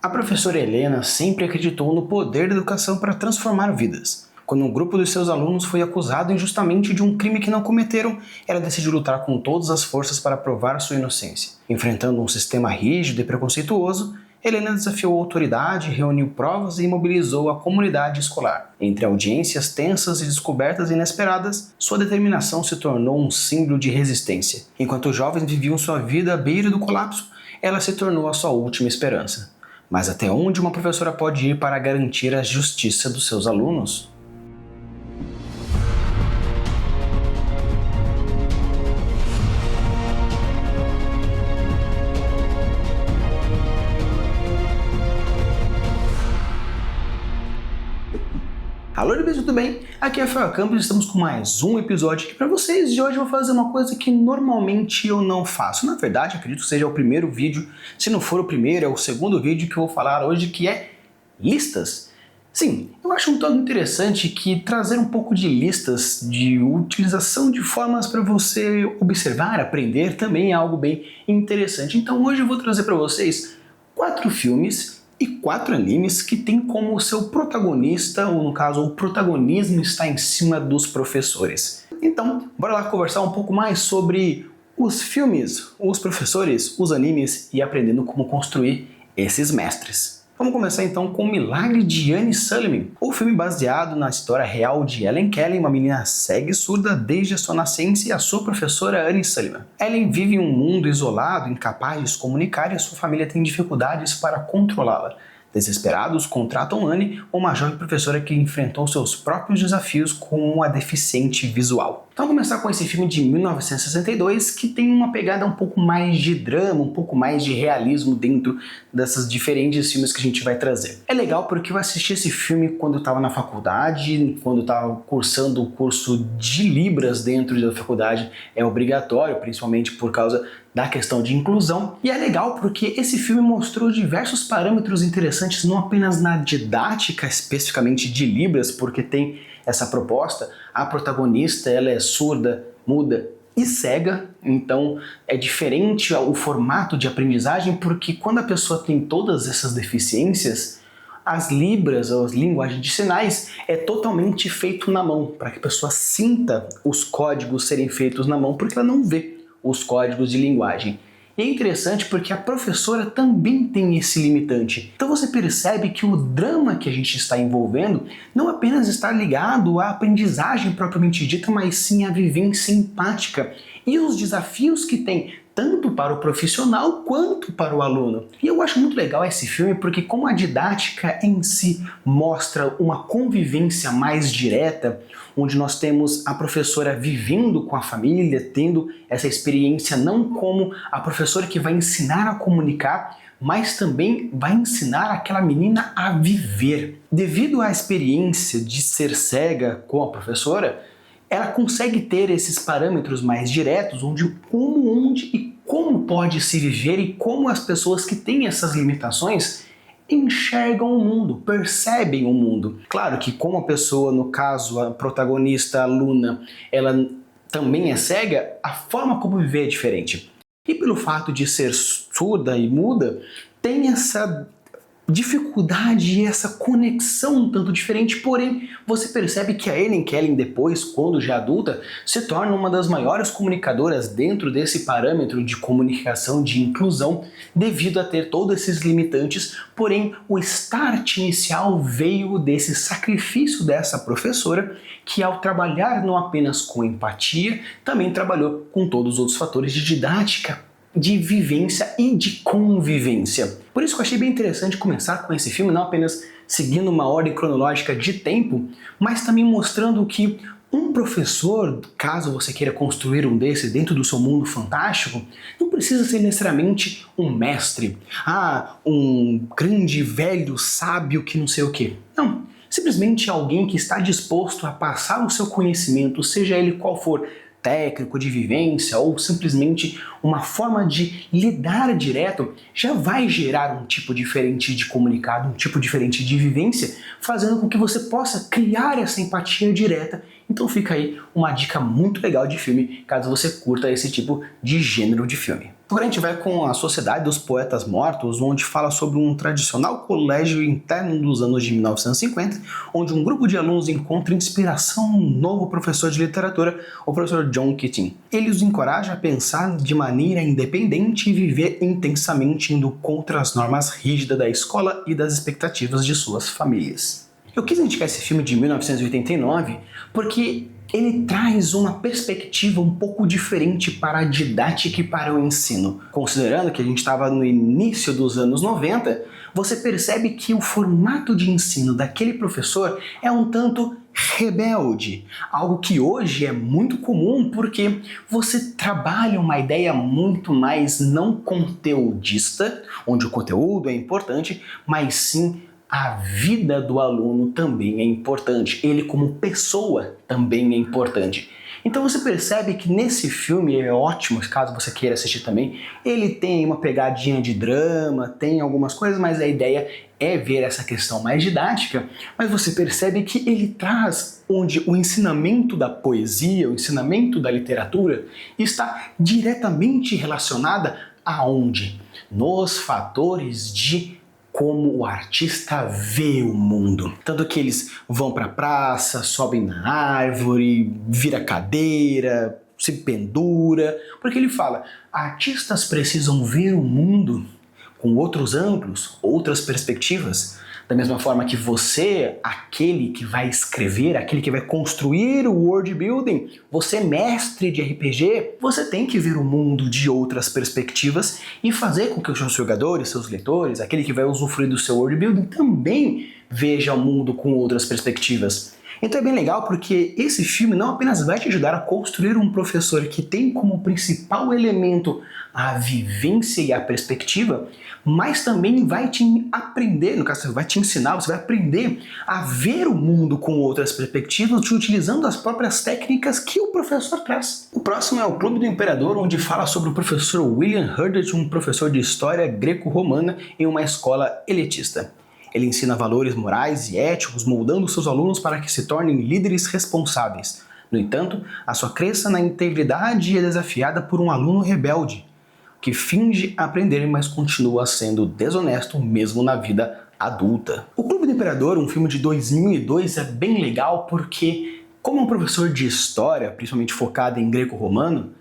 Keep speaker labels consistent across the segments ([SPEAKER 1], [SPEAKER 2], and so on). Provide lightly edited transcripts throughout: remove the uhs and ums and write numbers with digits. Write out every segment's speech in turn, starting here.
[SPEAKER 1] A professora Helena sempre acreditou no poder da educação para transformar vidas. Quando um grupo de seus alunos foi acusado injustamente de um crime que não cometeram, ela decidiu lutar com todas as forças para provar sua inocência. Enfrentando um sistema rígido e preconceituoso, Helena desafiou a autoridade, reuniu provas e mobilizou a comunidade escolar. Entre audiências tensas e descobertas inesperadas, sua determinação se tornou um símbolo de resistência. Enquanto os jovens viviam sua vida à beira do colapso, ela se tornou a sua última esperança. Mas até onde uma professora pode ir para garantir a justiça dos seus alunos? Alô, tudo bem? Aqui é Rafael Campos e estamos com mais um episódio aqui para vocês. E hoje eu vou fazer uma coisa que normalmente eu não faço. Na verdade, acredito que seja o primeiro vídeo. Se não for o primeiro, é o segundo vídeo que eu vou falar hoje, que é listas. Sim, eu acho um tanto interessante que trazer um pouco de listas de utilização de formas para você observar, aprender, também é algo bem interessante. Então hoje eu vou trazer para vocês 4 filmes e 4 animes que tem como seu protagonista, ou no caso, o protagonismo está em cima dos professores. Então, bora lá conversar um pouco mais sobre os filmes, os professores, os animes e aprendendo como construir esses mestres. Vamos começar então com O Milagre de Anne Sullivan, o filme baseado na história real de Ellen Kelly, uma menina cega e surda desde a sua nascença, e a sua professora Anne Sullivan. Ellen vive em um mundo isolado, incapaz de se comunicar, e a sua família tem dificuldades para controlá-la. Desesperados, contratam Anne, uma jovem professora que enfrentou seus próprios desafios com uma deficiente visual. Então vamos começar com esse filme de 1962, que tem uma pegada um pouco mais de drama, um pouco mais de realismo dentro dessas diferentes filmes que a gente vai trazer. É legal porque eu assisti esse filme quando eu estava na faculdade, quando eu estava cursando o curso de Libras dentro da faculdade, é obrigatório, principalmente por causa da questão de inclusão, e é legal porque esse filme mostrou diversos parâmetros interessantes, não apenas na didática especificamente de Libras, porque tem essa proposta, a protagonista ela é surda, muda e cega, então é diferente o formato de aprendizagem, porque quando a pessoa tem todas essas deficiências, as libras, ou as linguagens de sinais, é totalmente feito na mão, para que a pessoa sinta os códigos serem feitos na mão, porque ela não vê os códigos de linguagem. E é interessante porque a professora também tem esse limitante. Então você percebe que o drama que a gente está envolvendo não apenas está ligado à aprendizagem propriamente dita, mas sim à vivência empática e os desafios que tem tanto para o profissional quanto para o aluno. E eu acho muito legal esse filme porque como a didática em si mostra uma convivência mais direta, onde nós temos a professora vivendo com a família, tendo essa experiência não como a professora que vai ensinar a comunicar, mas também vai ensinar aquela menina a viver. Devido à experiência de ser cega com a professora, ela consegue ter esses parâmetros mais diretos, onde e como pode se viver e como as pessoas que têm essas limitações enxergam o mundo, percebem o mundo. Claro que como a pessoa, no caso a protagonista, a aluna, ela também é cega, a forma como viver é diferente. E pelo fato de ser surda e muda, tem essa dificuldade e essa conexão um tanto diferente, porém você percebe que a Ellen Kelly depois, quando já adulta, se torna uma das maiores comunicadoras dentro desse parâmetro de comunicação, de inclusão, devido a ter todos esses limitantes, porém o start inicial veio desse sacrifício dessa professora, que ao trabalhar não apenas com empatia, também trabalhou com todos os outros fatores de didática, de vivência e de convivência. Por isso que eu achei bem interessante começar com esse filme, não apenas seguindo uma ordem cronológica de tempo, mas também mostrando que um professor, caso você queira construir um desse dentro do seu mundo fantástico, não precisa ser necessariamente um mestre, um grande velho sábio que não sei o que. Não, simplesmente alguém que está disposto a passar o seu conhecimento, seja ele qual for, técnico de vivência ou simplesmente uma forma de lidar direto, já vai gerar um tipo diferente de comunicado, um tipo diferente de vivência, fazendo com que você possa criar essa empatia direta. Então fica aí uma dica muito legal de filme, caso você curta esse tipo de gênero de filme. Agora a gente vai com a Sociedade dos Poetas Mortos, onde fala sobre um tradicional colégio interno dos anos de 1950, onde um grupo de alunos encontra inspiração no novo professor de literatura, o professor John Keating. Ele os encoraja a pensar de maneira independente e viver intensamente indo contra as normas rígidas da escola e das expectativas de suas famílias. Eu quis indicar esse filme de 1989 porque ele traz uma perspectiva um pouco diferente para a didática e para o ensino. Considerando que a gente estava no início dos anos 90, você percebe que o formato de ensino daquele professor é um tanto rebelde, algo que hoje é muito comum porque você trabalha uma ideia muito mais não conteudista, onde o conteúdo é importante, mas sim a vida do aluno também é importante, ele como pessoa também é importante. Então você percebe que nesse filme é ótimo, caso você queira assistir também, ele tem uma pegadinha de drama, tem algumas coisas, mas a ideia é ver essa questão mais didática, mas você percebe que ele traz onde o ensinamento da poesia, o ensinamento da literatura está diretamente relacionada aonde? Nos fatores de como o artista vê o mundo. Tanto que eles vão para a praça, sobem na árvore, vira cadeira, se pendura, porque ele fala, artistas precisam ver o mundo com outros ângulos, outras perspectivas, da mesma forma que você, aquele que vai escrever, aquele que vai construir o world building, você mestre de RPG, você tem que ver o mundo de outras perspectivas e fazer com que os seus jogadores, seus leitores, aquele que vai usufruir do seu world building também veja o mundo com outras perspectivas. Então é bem legal porque esse filme não apenas vai te ajudar a construir um professor que tem como principal elemento a vivência e a perspectiva, mas também vai te aprender, no caso vai te ensinar, você vai aprender a ver o mundo com outras perspectivas, utilizando as próprias técnicas que o professor traz. O próximo é o Clube do Imperador, onde fala sobre o professor William Hurdt, um professor de história greco-romana em uma escola elitista. Ele ensina valores morais e éticos, moldando seus alunos para que se tornem líderes responsáveis. No entanto, a sua crença na integridade é desafiada por um aluno rebelde, que finge aprender, mas continua sendo desonesto mesmo na vida adulta. O Clube do Imperador, um filme de 2002, é bem legal porque, como é um professor de história, principalmente focado em greco-romano,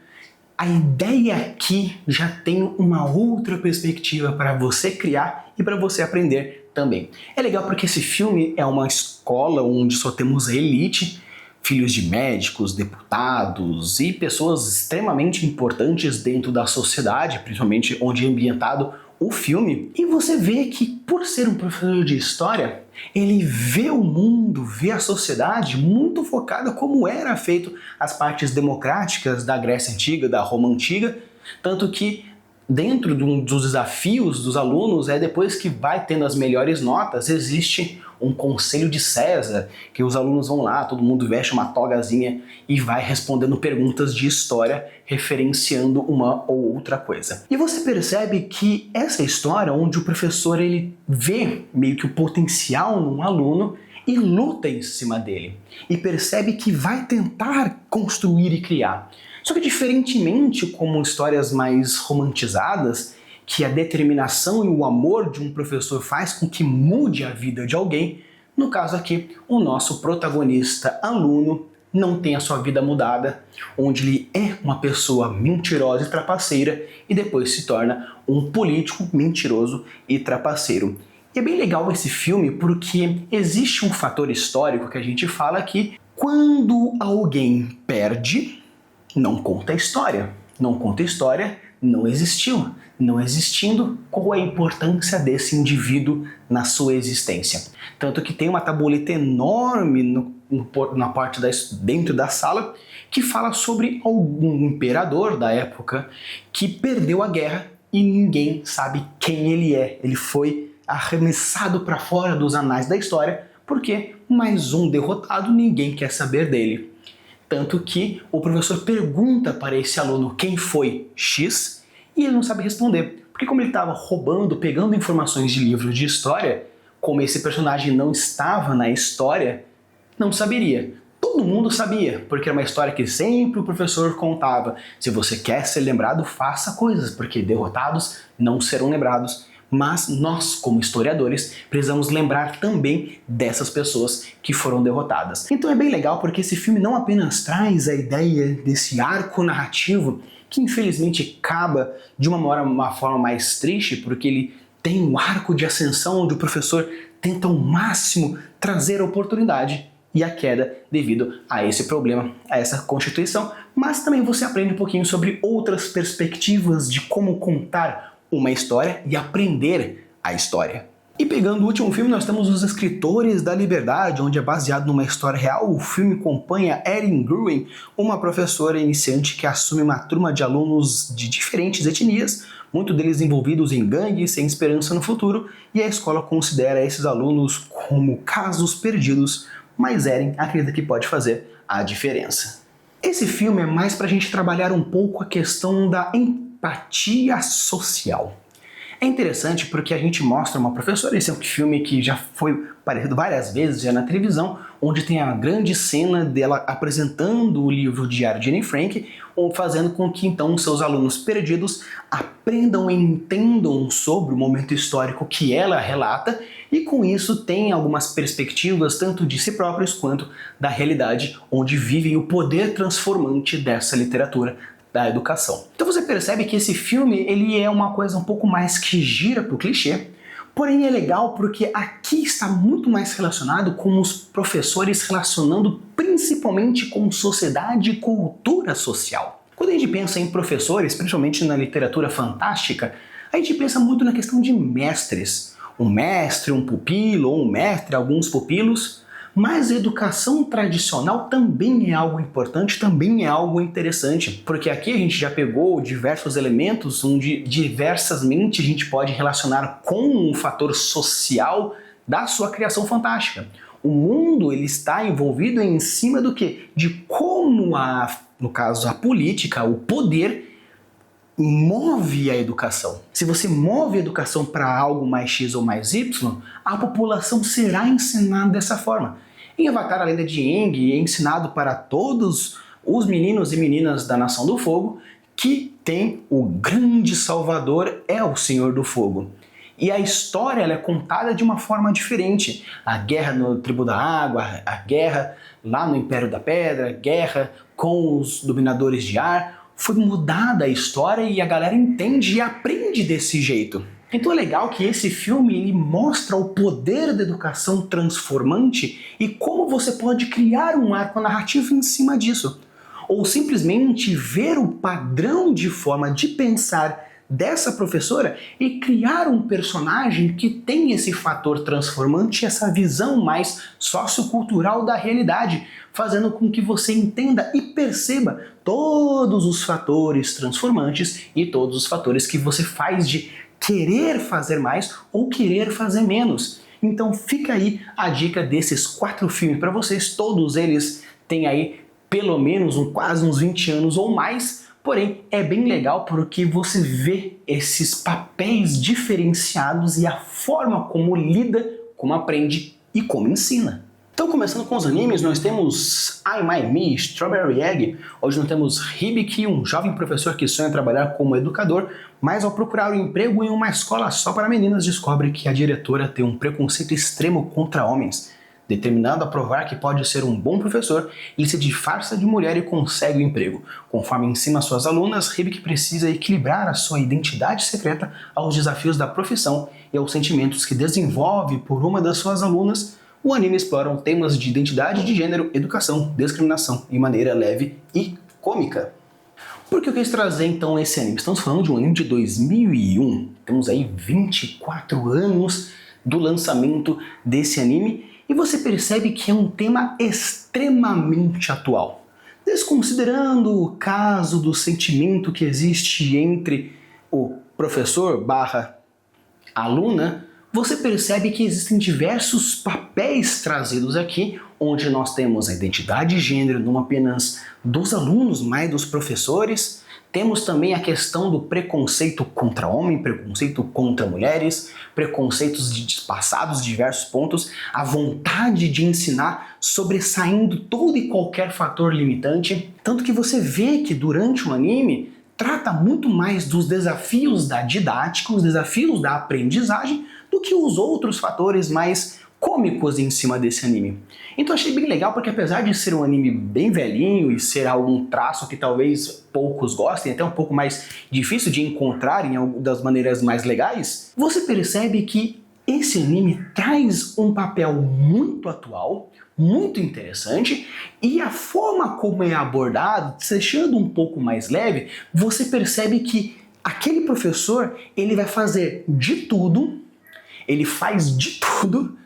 [SPEAKER 1] a ideia aqui já tem uma outra perspectiva para você criar e para você aprender também. É legal porque esse filme é uma escola onde só temos a elite, filhos de médicos, deputados e pessoas extremamente importantes dentro da sociedade, principalmente onde é ambientado o filme. E você vê que, por ser um professor de história, ele vê o mundo, vê a sociedade muito focada como era feito as partes democráticas da Grécia Antiga, da Roma Antiga, tanto que dentro dos desafios dos alunos, depois que vai tendo as melhores notas, existe um conselho de César, que os alunos vão lá, todo mundo veste uma togazinha e vai respondendo perguntas de história, referenciando uma ou outra coisa. E você percebe que essa história, onde o professor ele vê meio que o potencial num aluno e luta em cima dele, e percebe que vai tentar construir e criar. Só que diferentemente como histórias mais romantizadas, que a determinação e o amor de um professor faz com que mude a vida de alguém, no caso aqui, o nosso protagonista aluno não tem a sua vida mudada, onde ele é uma pessoa mentirosa e trapaceira e depois se torna um político mentiroso e trapaceiro. E é bem legal esse filme porque existe um fator histórico que a gente fala que quando alguém perde, não conta a história. Não conta a história, não existiu. Não existindo, qual é a importância desse indivíduo na sua existência? Tanto que tem uma tabuleta enorme na parte dentro da sala que fala sobre algum imperador da época que perdeu a guerra e ninguém sabe quem ele é. Ele foi arremessado para fora dos anais da história porque mais um derrotado, ninguém quer saber dele. Tanto que o professor pergunta para esse aluno quem foi X e ele não sabe responder. Porque como ele estava roubando, pegando informações de livros de história, como esse personagem não estava na história, não saberia. Todo Todo mundo sabia, porque era uma história que sempre o professor contava. Se você quer ser lembrado, faça coisas, porque derrotados não serão lembrados. Mas nós, como historiadores, precisamos lembrar também dessas pessoas que foram derrotadas. Então é bem legal porque esse filme não apenas traz a ideia desse arco narrativo, que infelizmente acaba de uma forma mais triste, porque ele tem um arco de ascensão onde o professor tenta ao máximo trazer a oportunidade e a queda devido a esse problema, a essa constituição, mas também você aprende um pouquinho sobre outras perspectivas de como contar uma história e aprender a história. E pegando o último filme, nós temos Os Escritores da Liberdade, onde é baseado numa história real. O filme acompanha Erin Gruen, uma professora iniciante que assume uma turma de alunos de diferentes etnias, muitos deles envolvidos em gangues sem esperança no futuro, e a escola considera esses alunos como casos perdidos, mas Erin acredita que pode fazer a diferença. Esse filme é mais para a gente trabalhar um pouco a questão da empatia social. É interessante porque a gente mostra uma professora, esse é um filme que já foi aparecido várias vezes já na televisão, onde tem a grande cena dela apresentando o livro Diário de Anne Frank, ou fazendo com que então seus alunos perdidos aprendam e entendam sobre o momento histórico que ela relata, e com isso tem algumas perspectivas tanto de si próprios quanto da realidade onde vivem o poder transformante dessa literatura da educação. Então você percebe que esse filme ele é uma coisa um pouco mais que gira pro clichê, porém é legal porque aqui está muito mais relacionado com os professores relacionando principalmente com sociedade e cultura social. Quando a gente pensa em professores, principalmente na literatura fantástica, a gente pensa muito na questão de mestres. Um mestre, um pupilo, ou um mestre, alguns pupilos. Mas a educação tradicional também é algo importante, também é algo interessante, porque aqui a gente já pegou diversos elementos onde diversamente a gente pode relacionar com o fator social da sua criação fantástica. O mundo ele está envolvido em cima do quê? De como no caso a política, o poder move a educação. Se você move a educação para algo mais X ou mais Y, a população será ensinada dessa forma. Em Avatar, a Lenda de Aang, é ensinado para todos os meninos e meninas da Nação do Fogo que tem o grande salvador é o Senhor do Fogo. E a história ela é contada de uma forma diferente. A guerra no Tribo da Água, a guerra lá no Império da Pedra, a guerra com os dominadores de ar, foi mudada a história e a galera entende e aprende desse jeito. Então é legal que esse filme ele mostra o poder da educação transformante e como você pode criar um arco narrativo em cima disso. Ou simplesmente ver o padrão de forma de pensar dessa professora e criar um personagem que tem esse fator transformante, essa visão mais sociocultural da realidade, fazendo com que você entenda e perceba todos os fatores transformantes e todos os fatores que você faz de querer fazer mais ou querer fazer menos. Então fica aí a dica desses 4 filmes para vocês, todos eles têm aí pelo menos quase uns 20 anos ou mais, porém é bem legal porque você vê esses papéis diferenciados e a forma como lida, como aprende e como ensina. Então, começando com os animes, nós temos I, My, Me, Strawberry Egg, onde nós temos Hibiki, um jovem professor que sonha trabalhar como educador, mas ao procurar um emprego em uma escola só para meninas, descobre que a diretora tem um preconceito extremo contra homens. Determinado a provar que pode ser um bom professor, ele se disfarça de mulher e consegue o emprego. Conforme ensina suas alunas, Hibiki precisa equilibrar a sua identidade secreta aos desafios da profissão e aos sentimentos que desenvolve por uma das suas alunas. O anime explora temas de identidade de gênero, educação, discriminação de maneira leve e cômica. Por que eu quis trazer então esse anime? Estamos falando de um anime de 2001, temos aí 24 anos do lançamento desse anime e você percebe que é um tema extremamente atual. Desconsiderando o caso do sentimento que existe entre o professor / aluna, você percebe que existem diversos papéis trazidos aqui, onde nós temos a identidade de gênero não apenas dos alunos, mas dos professores, Temos também a questão do preconceito contra homem, preconceito contra mulheres, preconceitos passados de diversos pontos, a vontade de ensinar sobressaindo todo e qualquer fator limitante, tanto que você vê que durante o anime trata muito mais dos desafios da didática, os desafios da aprendizagem, do que os outros fatores mais cômicos em cima desse anime. Então achei bem legal porque apesar de ser um anime bem velhinho e ser algum traço que talvez poucos gostem, até um pouco mais difícil de encontrar em algumas das maneiras mais legais, você percebe que esse anime traz um papel muito atual, muito interessante, e a forma como é abordado, deixando um pouco mais leve, você percebe que aquele professor, ele vai fazer de tudo, ele faz de tudo,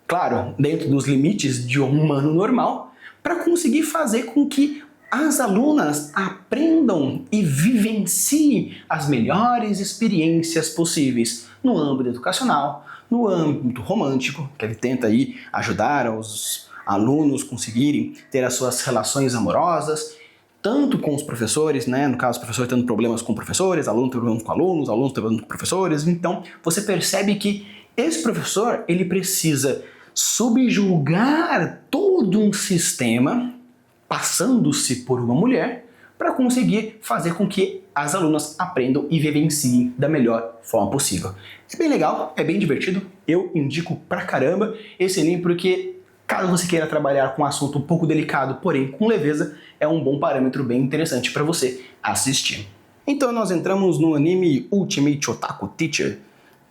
[SPEAKER 1] claro, dentro dos limites de um humano normal, para conseguir fazer com que as alunas aprendam e vivenciem as melhores experiências possíveis no âmbito educacional, no âmbito romântico, que ele tenta aí ajudar os alunos conseguirem ter as suas relações amorosas, tanto com os professores, né? No caso, os professores tendo problemas com professores, alunos tendo problemas com alunos, alunos tendo problemas com professores. Então, você percebe que esse professor, ele precisa subjugar todo um sistema, passando-se por uma mulher, para conseguir fazer com que as alunas aprendam e vivenciem da melhor forma possível. É bem legal, é bem divertido, eu indico pra caramba esse anime porque caso você queira trabalhar com um assunto um pouco delicado, porém com leveza, é um bom parâmetro bem interessante para você assistir. Então nós entramos no anime Ultimate Otaku Teacher.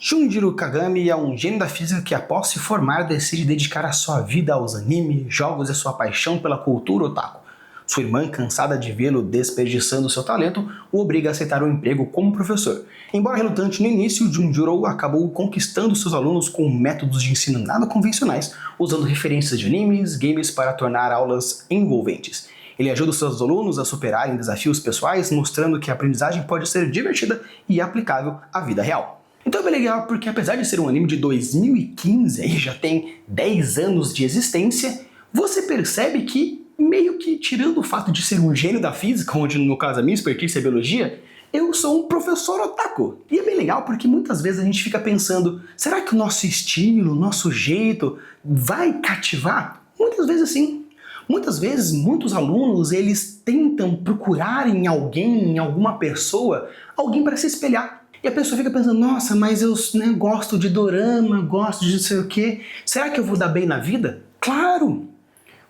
[SPEAKER 1] Junjiro Kagami é um gênio da física que após se formar decide dedicar a sua vida aos animes, jogos e sua paixão pela cultura otaku. Sua irmã, cansada de vê-lo desperdiçando seu talento, o obriga a aceitar um emprego como professor. Embora relutante no início, Junjiro acabou conquistando seus alunos com métodos de ensino nada convencionais, usando referências de animes, games para tornar aulas envolventes. Ele ajuda os seus alunos a superarem desafios pessoais, mostrando que a aprendizagem pode ser divertida e aplicável à vida real. Então é bem legal porque apesar de ser um anime de 2015 e já tem 10 anos de existência, você percebe que meio que tirando o fato de ser um gênio da física, onde no caso a minha expertise é biologia, eu sou um professor otaku. E é bem legal porque muitas vezes a gente fica pensando, será que o nosso estilo, o nosso jeito vai cativar? Muitas vezes sim. Muitas vezes, muitos alunos, eles tentam procurar em alguém, em alguma pessoa, alguém para se espelhar. E a pessoa fica pensando, nossa, mas eu gosto de dorama, gosto de não sei o quê. Será que eu vou dar bem na vida? Claro!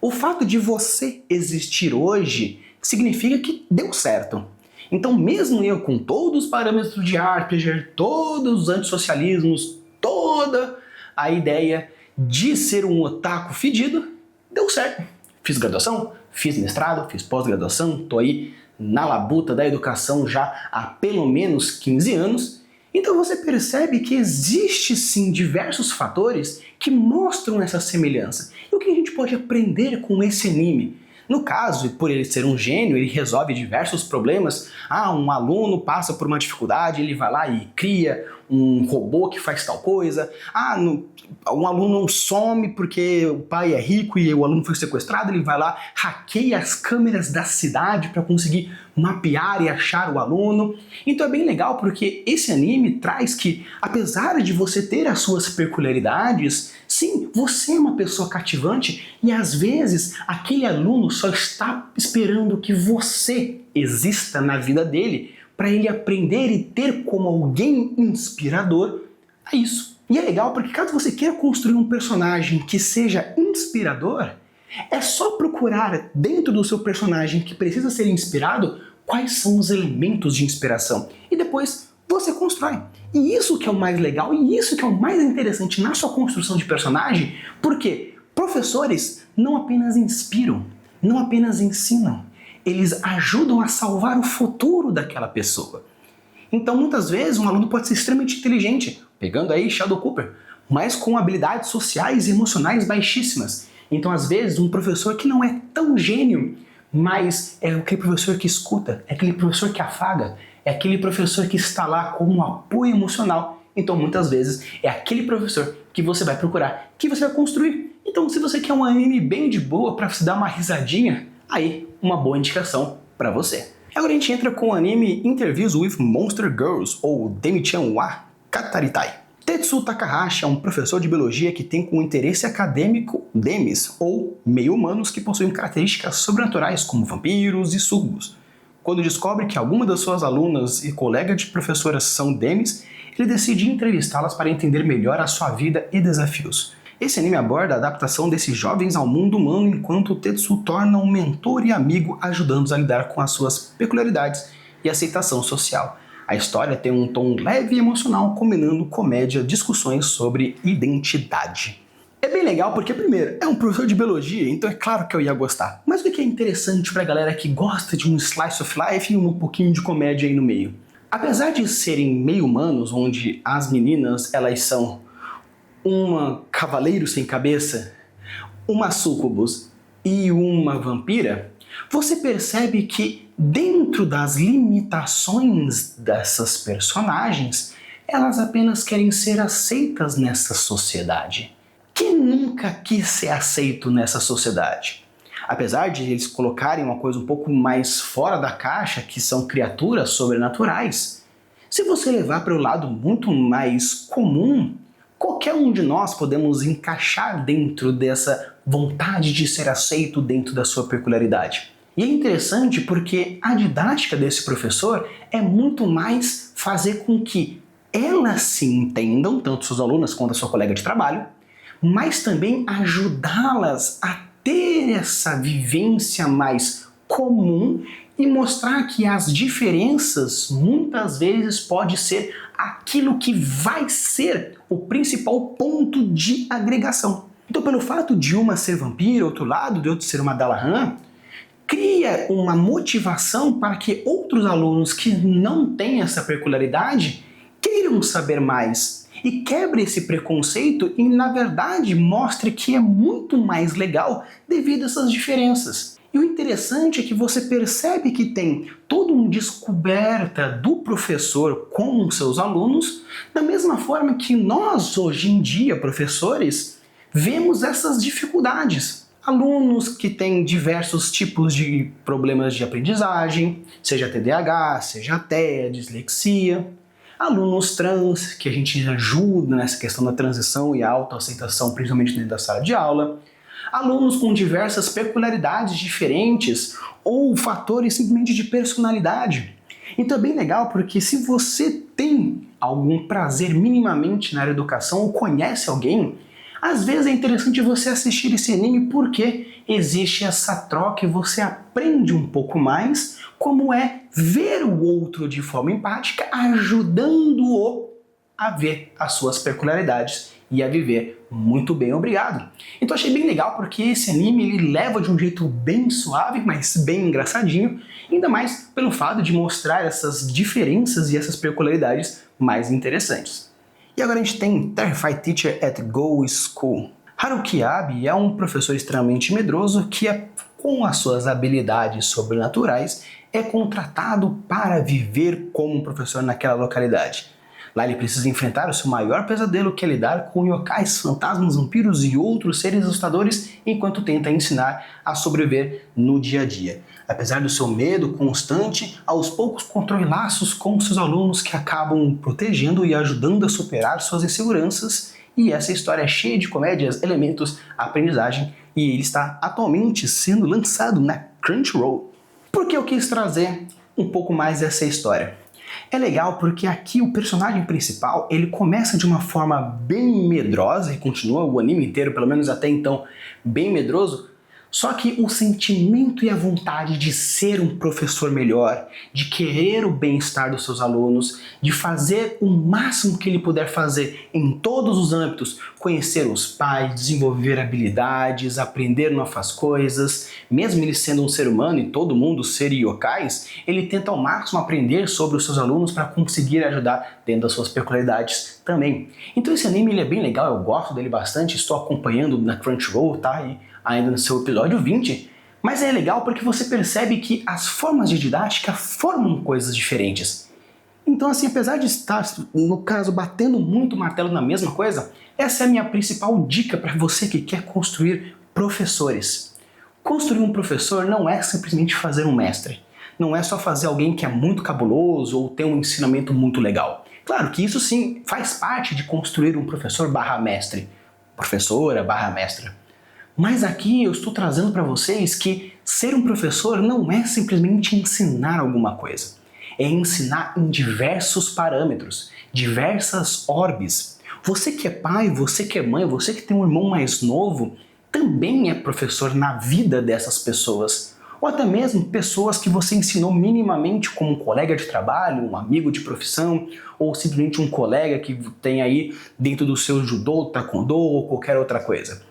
[SPEAKER 1] O fato de você existir hoje significa que deu certo. Então mesmo eu com todos os parâmetros de Asperger, todos os antissocialismos, toda a ideia de ser um otaku fedido, deu certo. Fiz graduação, fiz mestrado, fiz pós-graduação, tô aí na labuta da educação já há pelo menos 15 anos, então você percebe que existe sim diversos fatores que mostram essa semelhança. E o que a gente pode aprender com esse anime? No caso, por ele ser um gênio, ele resolve diversos problemas. Um aluno passa por uma dificuldade, ele vai lá e cria um robô que faz tal coisa. Um aluno some porque o pai é rico e o aluno foi sequestrado, ele vai lá, hackeia as câmeras da cidade para conseguir mapear e achar o aluno. Então é bem legal porque esse anime traz que, apesar de você ter as suas peculiaridades, sim, você é uma pessoa cativante e às vezes aquele aluno só está esperando que você exista na vida dele para ele aprender e ter como alguém inspirador a isso. E é legal porque caso você queira construir um personagem que seja inspirador, é só procurar dentro do seu personagem que precisa ser inspirado quais são os elementos de inspiração e depois você constrói. E isso que é o mais legal e isso que é o mais interessante na sua construção de personagem, porque professores não apenas inspiram, não apenas ensinam, eles ajudam a salvar o futuro daquela pessoa. Então muitas vezes um aluno pode ser extremamente inteligente, pegando aí Sheldon Cooper, mas com habilidades sociais e emocionais baixíssimas. Então às vezes um professor que não é tão gênio, mas é aquele professor que escuta, é aquele professor que afaga, é aquele professor que está lá como um apoio emocional. Então muitas vezes é aquele professor que você vai procurar, que você vai construir. Então se você quer um anime bem de boa para se dar uma risadinha, aí uma boa indicação para você. Agora a gente entra com o anime Interviews with Monster Girls, ou Demi-chan wa Kataritai. Tetsu Takahashi é um professor de biologia que tem como interesse acadêmico demis, ou meio-humanos que possuem características sobrenaturais como vampiros e sucubus. Quando descobre que alguma das suas alunas e colegas de professoras são demis, ele decide entrevistá-las para entender melhor a sua vida e desafios. Esse anime aborda a adaptação desses jovens ao mundo humano enquanto Tetsu torna um mentor e amigo ajudando-os a lidar com as suas peculiaridades e aceitação social. A história tem um tom leve e emocional, combinando comédia, discussões sobre identidade. É bem legal porque, primeiro, é um professor de biologia, então é claro que eu ia gostar. Mas o que é interessante pra galera que gosta de um slice of life e um pouquinho de comédia aí no meio? Apesar de serem meio humanos, onde as meninas elas são uma cavaleiro sem cabeça, uma sucubus e uma vampira, você percebe que dentro das limitações dessas personagens, elas apenas querem ser aceitas nessa sociedade. Quem nunca quis ser aceito nessa sociedade? Apesar de eles colocarem uma coisa um pouco mais fora da caixa, que são criaturas sobrenaturais, se você levar para o lado muito mais comum, qualquer um de nós podemos encaixar dentro dessa vontade de ser aceito dentro da sua peculiaridade. E é interessante porque a didática desse professor é muito mais fazer com que elas se entendam, tanto suas alunas quanto a sua colega de trabalho, mas também ajudá-las a ter essa vivência mais comum e mostrar que as diferenças muitas vezes pode ser aquilo que vai ser o principal ponto de agregação. Então, pelo fato de uma ser vampira, outro lado, de outro ser uma Dalaran, cria uma motivação para que outros alunos que não têm essa peculiaridade queiram saber mais e quebre esse preconceito e, na verdade, mostre que é muito mais legal devido a essas diferenças. E o interessante é que você percebe que tem toda uma descoberta do professor com os seus alunos, da mesma forma que nós, hoje em dia, professores, vemos essas dificuldades. Alunos que têm diversos tipos de problemas de aprendizagem, seja TDAH, seja TEA, dislexia. Alunos trans, que a gente ajuda nessa questão da transição e autoaceitação, principalmente dentro da sala de aula. Alunos com diversas peculiaridades diferentes ou fatores simplesmente de personalidade. Então é bem legal porque se você tem algum prazer minimamente na área da educação ou conhece alguém, às vezes é interessante você assistir esse anime porque existe essa troca e você aprende um pouco mais como é ver o outro de forma empática, ajudando-o a ver as suas peculiaridades e a viver muito bem, obrigado. Então achei bem legal porque esse anime ele leva de um jeito bem suave, mas bem engraçadinho, ainda mais pelo fato de mostrar essas diferenças e essas peculiaridades mais interessantes. E agora a gente tem Terrified Teacher at Go School. Haruki Abe é um professor extremamente medroso que, com as suas habilidades sobrenaturais, é contratado para viver como professor naquela localidade. Lá ele precisa enfrentar o seu maior pesadelo, que é lidar com yokais, fantasmas, vampiros e outros seres assustadores, enquanto tenta ensinar a sobreviver no dia a dia. Apesar do seu medo constante, aos poucos constrói laços com seus alunos que acabam protegendo e ajudando a superar suas inseguranças. E essa história é cheia de comédias, elementos, aprendizagem, e ele está atualmente sendo lançado na Crunchyroll. Por que eu quis trazer um pouco mais dessa história? É legal porque aqui o personagem principal ele começa de uma forma bem medrosa e continua o anime inteiro, pelo menos até então, bem medroso. Só que o sentimento e a vontade de ser um professor melhor, de querer o bem-estar dos seus alunos, de fazer o máximo que ele puder fazer em todos os âmbitos, conhecer os pais, desenvolver habilidades, aprender novas coisas, mesmo ele sendo um ser humano e todo mundo ser yokais, ele tenta ao máximo aprender sobre os seus alunos para conseguir ajudar dentro das suas peculiaridades também. Então esse anime ele é bem legal, eu gosto dele bastante, estou acompanhando na Crunchyroll, tá? E ainda no seu episódio 20, mas é legal porque você percebe que as formas de didática formam coisas diferentes. Então assim, apesar de estar, no caso, batendo muito martelo na mesma coisa, essa é a minha principal dica para você que quer construir professores. Construir um professor não é simplesmente fazer um mestre. não é só fazer alguém que é muito cabuloso ou ter um ensinamento muito legal. Claro que isso sim faz parte de construir um professor barra mestre, professora barra mestra. Mas aqui eu estou trazendo para vocês que ser um professor não é simplesmente ensinar alguma coisa. É ensinar em diversos parâmetros, diversas orbes. Você que é pai, você que é mãe, você que tem um irmão mais novo, também é professor na vida dessas pessoas. Ou até mesmo pessoas que você ensinou minimamente como um colega de trabalho, um amigo de profissão, ou simplesmente um colega que tem aí dentro do seu judô, taekwondo ou qualquer outra coisa.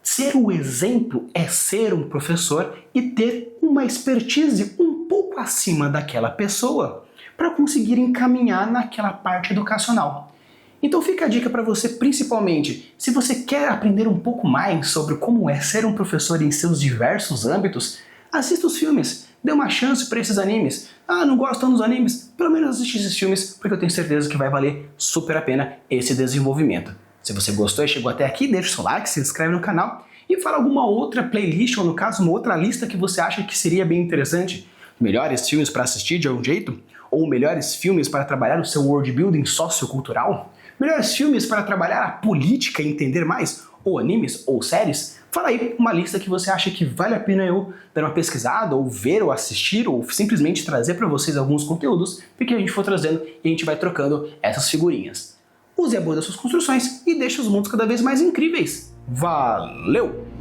[SPEAKER 1] Ser o exemplo é ser um professor e ter uma expertise um pouco acima daquela pessoa para conseguir encaminhar naquela parte educacional. Então fica a dica para você, principalmente, se você quer aprender um pouco mais sobre como é ser um professor em seus diversos âmbitos, assista os filmes, dê uma chance para esses animes. Ah, não gosto tanto dos animes? Pelo menos assiste esses filmes, porque eu tenho certeza que vai valer super a pena esse desenvolvimento. Se você gostou e chegou até aqui, deixa o seu like, se inscreve no canal e fala alguma outra playlist, ou no caso, uma outra lista que você acha que seria bem interessante. Melhores filmes para assistir de algum jeito? Ou melhores filmes para trabalhar o seu world building sociocultural? Melhores filmes para trabalhar a política e entender mais? Ou animes, ou séries? Fala aí uma lista que você acha que vale a pena eu dar uma pesquisada, ou ver, ou assistir, ou simplesmente trazer para vocês alguns conteúdos, porque a gente for trazendo e a gente vai trocando essas figurinhas. Use a boa das suas construções e deixe os mundos cada vez mais incríveis. Valeu!